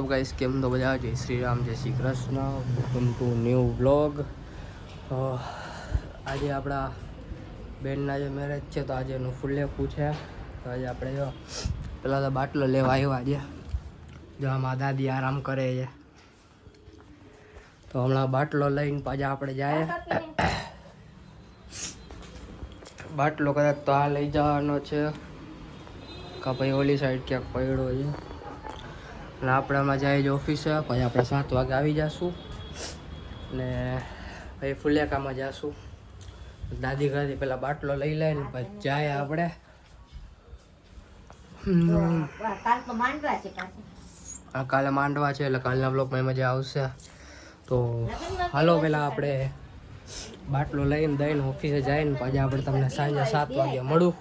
WhatsApp guys, કેમ તો બધા? જય શ્રી રામ, જય Shri Krishna, welcome to new vlog. આજે આપણા બેનના જે મેરેજ છે તો આજે એનું ફૂલ લેખું છે. તો આજે આપણે જો પેલા તો બાટલો લેવા આવ્યા આજે. જો આમાં દાદી આરામ કરે છે તો હમણાં બાટલો લઈને પાછા આપણે જાય. બાટલો કદાચ તો આ લઈ જવાનો છે કા ભાઈ ઓલી સાઈડ ક્યાંક પડ્યો છે. અને આપણે હમણાં જાય છે ઓફિસે, પછી આપણે 7 વાગે આવી જઈશું ને પછી ફુલેકામાં જઈશું. દાદી ઘરેથી પેલા બાટલો લઈ લે ને પછી જાય આપણે. કાલે માંડવા છે એટલે કાલના બ્લોગમાં મજા આવશે. તો હાલો પેલા આપણે બાટલો લઈને દઈને ઓફિસે જઈને પછી આપણે તમને સાંજે 7 વાગે મળું.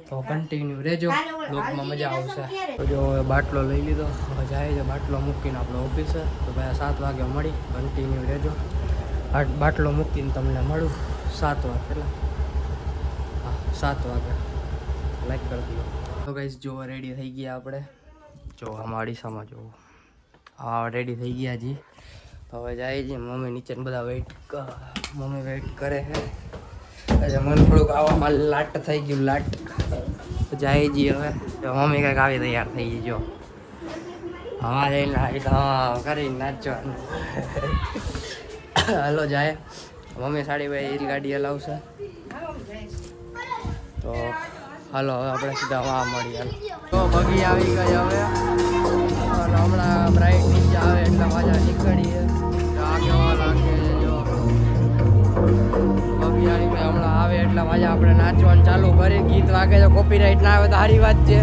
તો કન્ટિન્યુ રહેજો, બ્લોગમાં મજા આવશે. તો જો બાટલો લઈ લીધો, જાય છે બાટલો મૂકીને આપણે ઓફિસે. તો ભાઈ 7 વાગે મળી, કન્ટિન્યુ રહેજો. બાટલો મૂકીને તમને મળું 7 વાગે. એટલે હા 7 વાગે લાઈક કરી દો. તો ગાઈસ જો રેડી થઈ ગયા આપણે. જો આમાં અડીસામાં જો હા રેડી થઈ ગયા જી. તો હવે જાય છે મમ્મી નીચે બધા મમ્મી વેઇટ કરે છે. એટલે મને થોડુંક આવામાં લાટ થઈ ગયું, લાટ. જાય જી હવે મમ્મી કંઈક આવી તૈયાર થઈ ગઈ. જો હા જઈને હા કરીને નાચવાનું. હાલો જાય મમ્મી સાડી ભાઈ ગાડી હલાવશે. તો હાલો હવે આપણે સીધા વાહ મળીએ. તો બગી આવી ગઈ હવે. હમણાં બ્રાઇટ નીચે આવે એટલે પાછા નીકળીએ. કેવા લાગે જો બગી આવી ગઈ, હમણાં આવે એટલે પાછા આપણે નાચવાનું ચાલુ કરીએ. ગીત વાગે તો કોપીરાઇટ ના આવે તો સારી વાત છે.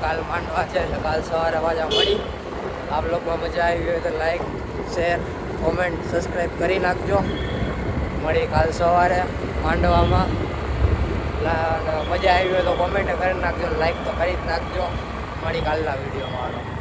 કાલ માંડવા છે એટલે કાલ સવારે પાછા મળી. આપ લોકોમાં મજા આવી હોય તો લાઈક, શેર, કોમેન્ટ, સબસ્ક્રાઈબ કરી નાખજો. મળી કાલ સવારે માંડવામાં. મજા આવી હોય તો કોમેન્ટ કરી નાખજો, લાઈક તો કરી જ નાખજો. મળી કાલના વિડીયોમાં.